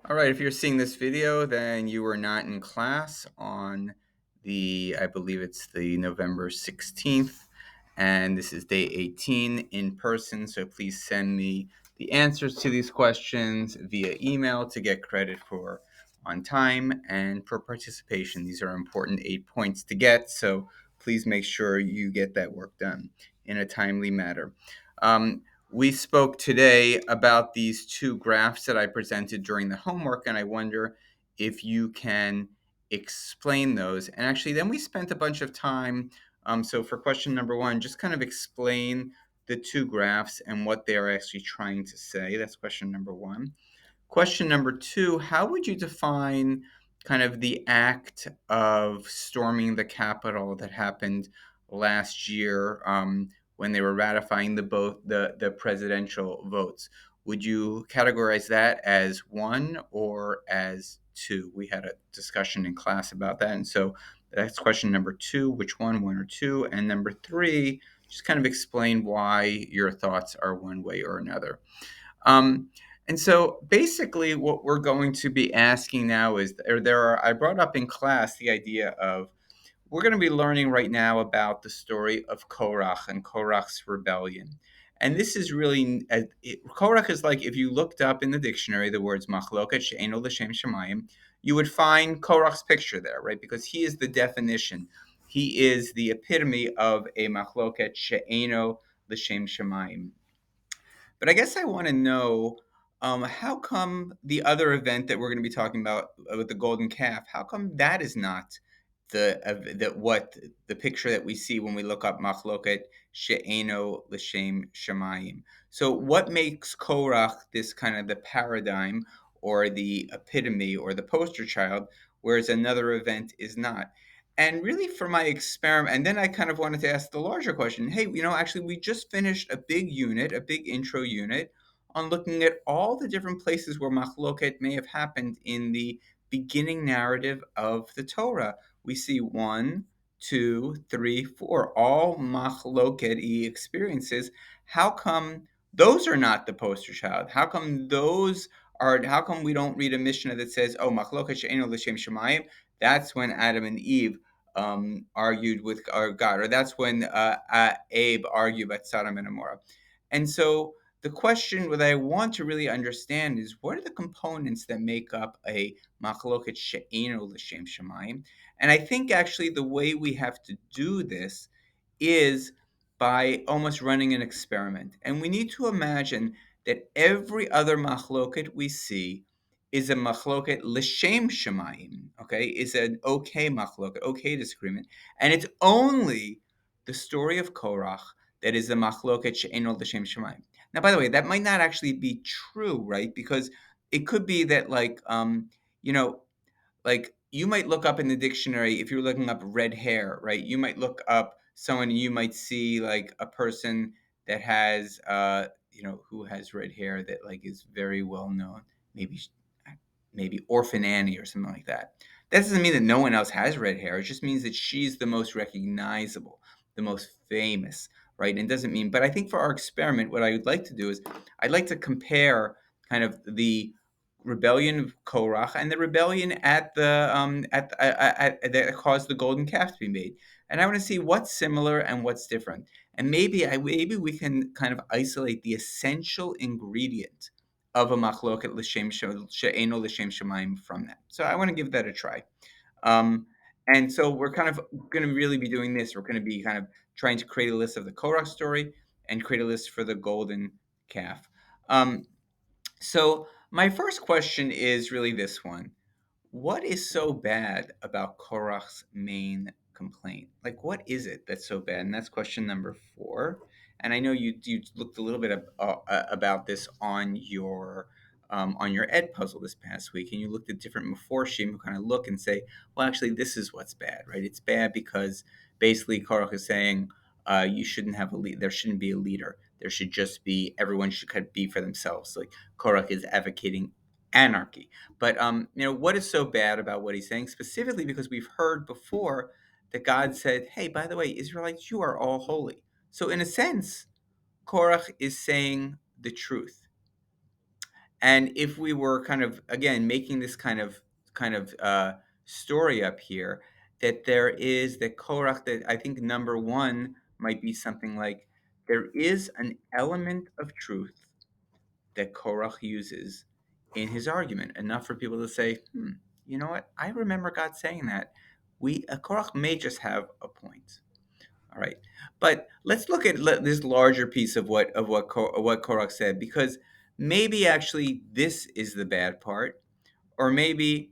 All right, if you're seeing this video, then you were not in class on I believe it's the November 16th, and this is day 18 in person. So please send me the answers to these questions via email to get credit for on time and for participation. These are important 8 points to get, so please make sure you get that work done in a timely manner. Um, we spoke today about these two graphs that I presented during the homework, and I wonder if you can explain those. And actually, then we spent a bunch of time. So, for question number one, just kind of explain the two graphs and what they are actually trying to say. That's question number one. Question number two, how would you define kind of the act of storming the Capitol that happened last year when they were ratifying the presidential votes? Would you categorize that as one or as two? We had a discussion in class about that. And so that's question number two, which one or two? And number three, just kind of explain why your thoughts are one way or another. Um, and so basically what we're going to be asking now is I brought up in class the idea of we're going to be learning right now about the story of Korach and Korach's rebellion. And this is really, Korach is like if you looked up in the dictionary the words machloket she'eno l'shem shemayim, you would find Korach's picture there, right? Because he is the definition. He is the epitome of a machloket she'eno l'shem shemayim. But I guess I want to know how come the other event that we're going to be talking about with the golden calf, how come that is not the picture that we see when we look up machloket she'eno l'shem shemayim? So what makes Korach this kind of the paradigm or the epitome or the poster child, whereas another event is not? And really, for my experiment, and then I kind of wanted to ask the larger question. Hey, actually, we just finished a big unit, a big intro unit, on looking at all the different places where machloket may have happened in the beginning narrative of the Torah. We see one, two, three, four, all machloket experiences. How come those are not the poster child? How come those are? How come we don't read a Mishnah that says, "Oh, machloket she'enu l'shem shemayim"? That's when Adam and Eve argued with God, or that's when Abe argued about Sodom and Gomorrah. And so the question that I want to really understand is what are the components that make up a machloket she'enu l'shem shemayim? And I think actually the way we have to do this is by almost running an experiment. And we need to imagine that every other machloket we see is a machloket l'shem shemayim, okay, is an okay machloket, okay disagreement, and it's only the story of Korach that is the machloket she'eno l'shem shemayim. Now, by the way, that might not actually be true, right? Because it could be that, you know, like you might look up in the dictionary if you're looking up red hair, right? You might look up someone and you might see like a person that has, who has red hair that like is very well known. Maybe maybe Orphan Annie or something like that. That doesn't mean that no one else has red hair. It just means that she's the most recognizable, the most famous, right? And doesn't mean, but I think for our experiment, what I would like to do is I'd like to compare kind of the rebellion of Korach and the rebellion that caused the golden calf to be made. And I want to see what's similar and what's different. And maybe we can kind of isolate the essential ingredient of a machloket l'shem she'eno l'shem shemayim from that. So I want to give that a try. Um, and so we're kind of going to really be doing this. We're going to be kind of trying to create a list of the Korach story and create a list for the golden calf. Um, so my first question is really this one. What is so bad about Korach's main complaint? Like, what is it that's so bad? And that's question number four. And I know you looked a little bit about this on your Ed puzzle this past week, and you looked at different maforshim who kind of look and say, well, actually, this is what's bad, right? It's bad because basically Korach is saying you shouldn't have a lead. There shouldn't be a leader. There should just be everyone should kind of be for themselves. Like Korach is advocating anarchy. But what is so bad about what he's saying? Specifically because we've heard before that God said, "Hey, by the way, Israelites, you are all holy." So in a sense, Korach is saying the truth. And if we were kind of again making this kind of story up here, that there is that Korach, that I think number one might be something like there is an element of truth that Korach uses in his argument, enough for people to say, you know what? I remember God saying that. Korach may just have a point. All right, but let's look at this larger piece of what Korach said, because maybe actually this is the bad part, or maybe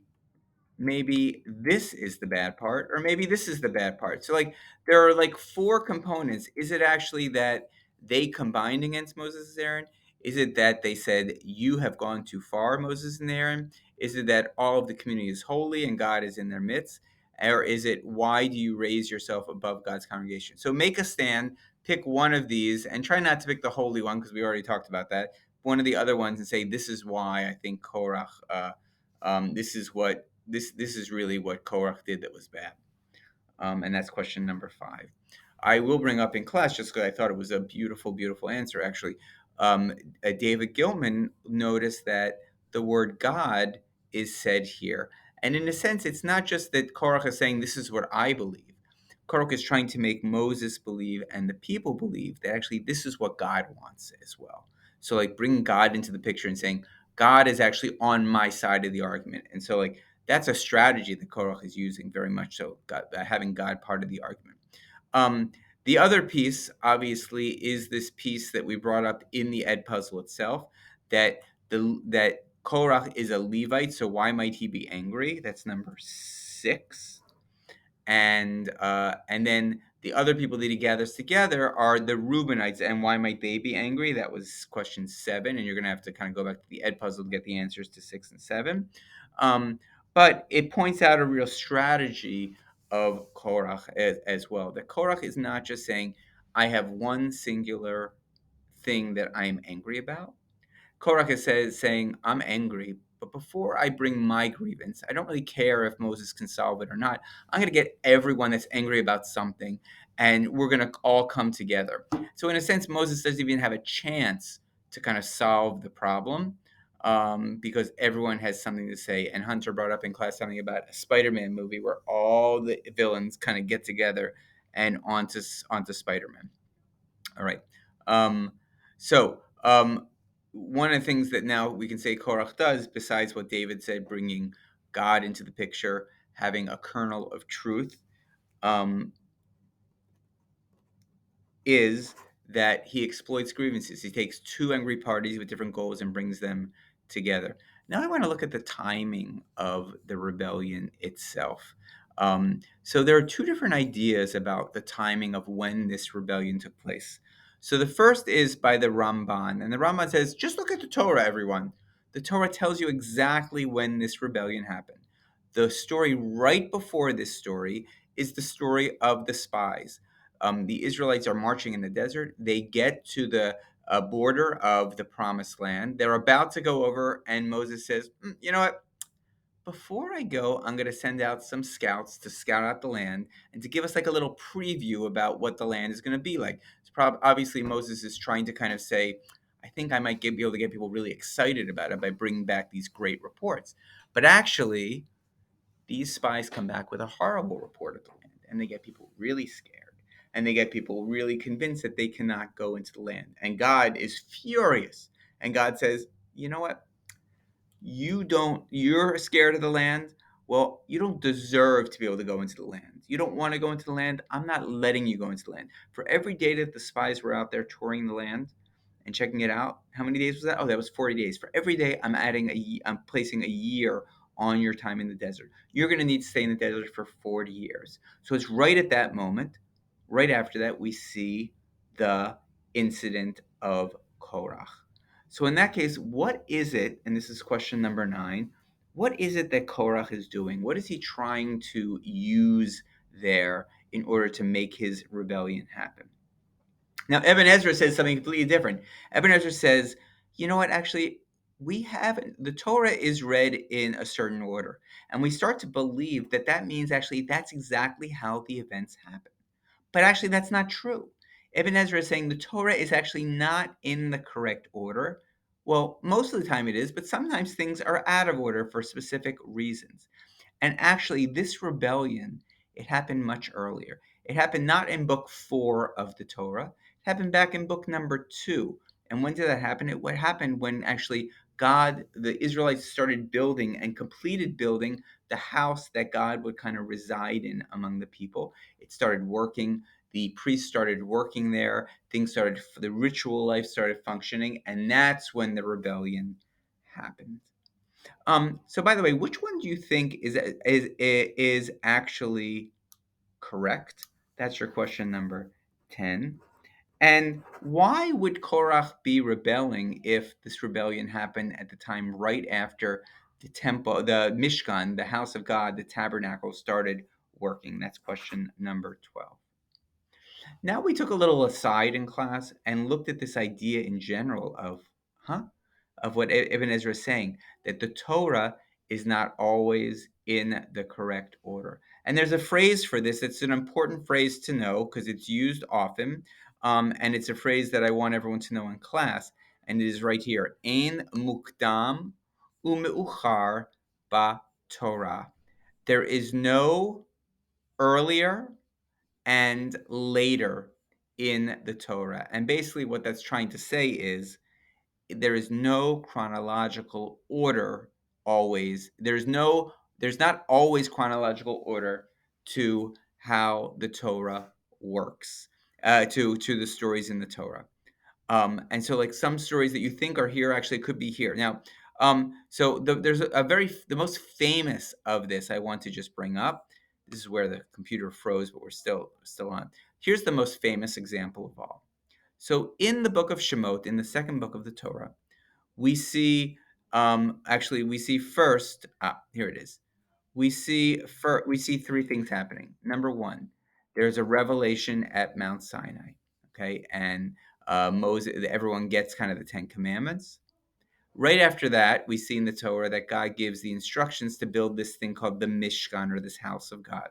this is the bad part, or maybe this is the bad part. So like there are like four components. Is it actually that they combined against Moses and Aaron? Is it that they said you have gone too far, Moses and Aaron? Is it that all of the community is holy and God is in their midst? Or is it why do you raise yourself above God's congregation? So make a stand, pick one of these, and try not to pick the holy one because we already talked about that. One of the other ones and say this is why I think Korach. This is really what Korach did that was bad. And that's question number five. I will bring up in class just because I thought it was a beautiful, beautiful answer. Actually, David Gilman noticed that the word God is said here, and in a sense, it's not just that Korach is saying this is what I believe. Korach is trying to make Moses believe and the people believe that actually this is what God wants as well. So, like bringing God into the picture and saying God is actually on my side of the argument, and so like that's a strategy that Korach is using very much so, having God part of the argument. Um, the other piece, obviously, is this piece that we brought up in the Ed puzzle itself, that that Korach is a Levite, so why might he be angry? That's number six. And then the other people that he gathers together are the Reubenites, and why might they be angry? That was question seven, and you're going to have to kind of go back to the Ed puzzle to get the answers to six and seven. Um, but it points out a real strategy of Korach as well. That Korach is not just saying, "I have one singular thing that I am angry about." Korach is saying, I'm angry, but before I bring my grievance, I don't really care if Moses can solve it or not. I'm going to get everyone that's angry about something, and we're going to all come together. So, in a sense, Moses doesn't even have a chance to kind of solve the problem, because everyone has something to say. And Hunter brought up in class something about a Spider Man movie where all the villains kind of get together and onto Spider Man. All right. Um, so, one of the things that now we can say Korach does, besides what David said, bringing God into the picture, having a kernel of truth, um, is that he exploits grievances. He takes two angry parties with different goals and brings them together. Now I want to look at the timing of the rebellion itself. So there are two different ideas about the timing of when this rebellion took place. So the first is by the Ramban, and the Ramban says, just look at the Torah, everyone. The Torah tells you exactly when this rebellion happened. The story right before this story is the story of the spies. The Israelites are marching in the desert. They get to the border of the promised land. They're about to go over, and Moses says, You know what? Before I go, I'm going to send out some scouts to scout out the land and to give us like a little preview about what the land is going to be like. Obviously, Moses is trying to kind of say, I think I might be able to get people really excited about it by bringing back these great reports. But actually, these spies come back with a horrible report of the land, and they get people really scared, and they get people really convinced that they cannot go into the land, and God is furious, and God says, you know what, you're scared of the land. Well, you don't deserve to be able to go into the land. You don't want to go into the land. I'm not letting you go into the land. For every day that the spies were out there touring the land and checking it out, how many days was that? Oh, that was 40 days. For every day, I'm placing a year on your time in the desert. You're going to need to stay in the desert for 40 years. So it's right at that moment, right after that, we see the incident of Korach. So in that case, what is it, and this is question number nine, what is it that Korach is doing? What is he trying to use there in order to make his rebellion happen? Now, Evan Ezra says something completely different. Evan Ezra says, you know what, actually, we haven't, the Torah is read in a certain order. And we start to believe that that means actually that's exactly how the events happen. But actually, that's not true. Ibn Ezra is saying the Torah is actually not in the correct order. Well, most of the time it is, but sometimes things are out of order for specific reasons. And actually, this rebellion, it happened much earlier. It happened not in book 4 of the Torah. It happened back in book number 2. And when did that happen? What happened when actually God, the Israelites started building and completed building the house that God would kind of reside in among the people. It started working. The priests started working there. Things started, the ritual life started functioning. And that's when the rebellion happened. So by the way, which one do you think is actually correct? That's your question number 10. And why would Korach be rebelling if this rebellion happened at the time right after the temple, the Mishkan, the house of God, the tabernacle started working? That's question number 12. Now we took a little aside in class and looked at this idea in general of what Ibn Ezra is saying, that the Torah is not always in the correct order. And there's a phrase for this. It's an important phrase to know because it's used often. And it's a phrase that I want everyone to know in class. And it is right here. Ein mukdam umeuchar ba Torah. There is no earlier and later in the Torah. And basically, what that's trying to say is there is no chronological order always. There's not always chronological order to how the Torah works, to the stories in the Torah. And so, like some stories that you think are here actually could be here. Now, there's the most famous of this I want to just bring up. This is where the computer froze, but we're still on. Here's the most famous example of all. So, in the book of Shemot, in the second book of the Torah, we see we see first. Here it is. We see three things happening. Number one, there's a revelation at Mount Sinai. Okay, and Moses, everyone gets kind of the Ten Commandments. Right after that, we see in the Torah that God gives the instructions to build this thing called the Mishkan, or this house of God.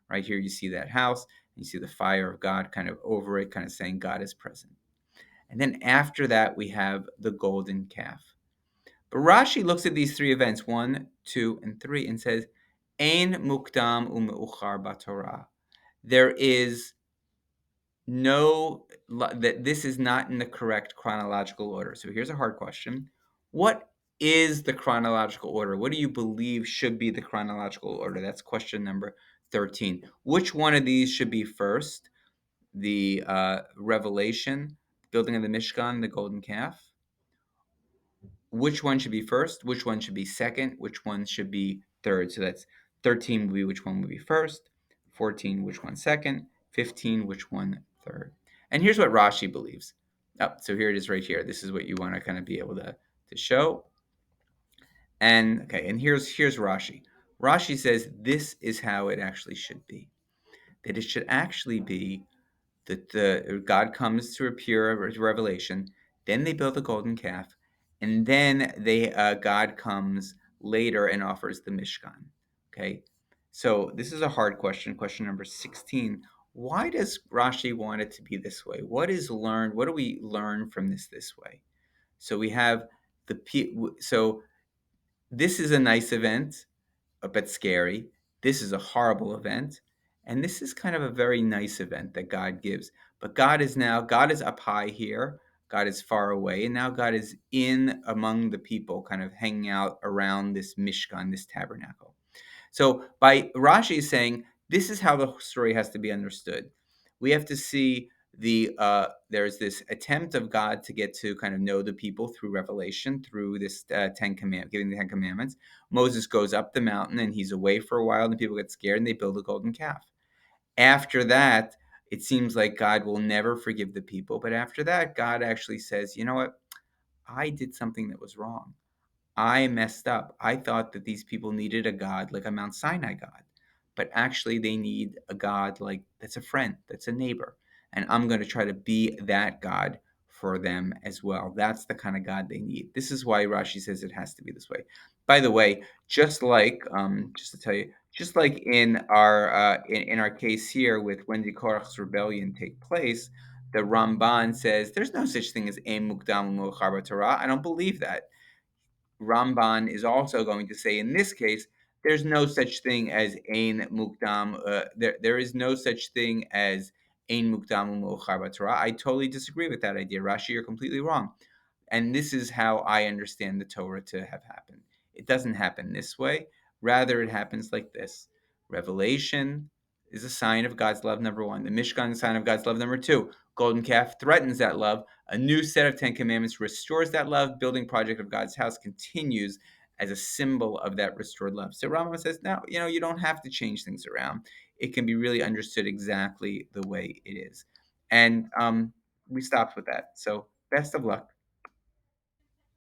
Right here, you see that house. You see the fire of God kind of over it, kind of saying God is present. And then after that, we have the golden calf. But Rashi looks at these three events, 1, 2, and 3, and says, Ein mukdam umeuchar batorah. There is that this is not in the correct chronological order. So here's a hard question. What is the chronological order? What do you believe should be the chronological order? That's question number 13. Which one of these should be first? The revelation, building of the Mishkan, the golden calf? Which one should be first? Which one should be second? Which one should be third? So that's 13 would be which one would be first, 14 which one second, 15 which one third. And here's what Rashi believes. So here it is right here. This is what you want to kind of be able to show. And okay, and here's Rashi. Rashi says this is how it actually should be. That it should actually be that the God comes to appear at Revelation, then they build the golden calf, and then God comes later and offers the Mishkan. Okay, so this is a hard question. Question number 16. Why does Rashi want it to be this way? What is learned? What do we learn from this way? So we have so this is a nice event, but scary. This is a horrible event. And this is kind of a very nice event that God gives. But God is up high here. God is far away. And now God is in among the people, kind of hanging out around this Mishkan, this tabernacle. So by Rashi is saying, this is how the story has to be understood. We have to see there's this attempt of God to get to kind of know the people through revelation, through this giving the Ten Commandments. Moses goes up the mountain and he's away for a while, and the people get scared and they build a golden calf. After that, it seems like God will never forgive the people. But after that, God actually says, you know what? I did something that was wrong. I messed up. I thought that these people needed a God like a Mount Sinai God, but actually they need a God like that's a friend, that's a neighbor. And I'm going to try to be that God for them as well. That's the kind of God they need. This is why Rashi says it has to be this way. By the way, just to tell you, just like in our case here with when did Korach's rebellion take place, The Ramban says there's no such thing as Ein Mukdam U'Me'achar Torah. I don't believe that. Ramban is also going to say in this case, there's no such thing as Ein Mukdam. There is no such thing as Ein Mukdam U'Me'achar Torah. I totally disagree with that idea. Rashi, you're completely wrong. And this is how I understand the Torah to have happened. It doesn't happen this way. Rather, it happens like this. Revelation is a sign of God's love, number one. The Mishkan is a sign of God's love, number two. Golden calf threatens that love. A new set of 10 commandments restores that love. Building project of God's house continues as a symbol of that restored love. So Rambam says, no, you don't have to change things around. It can be really understood exactly the way it is. And we stopped with that. So best of luck.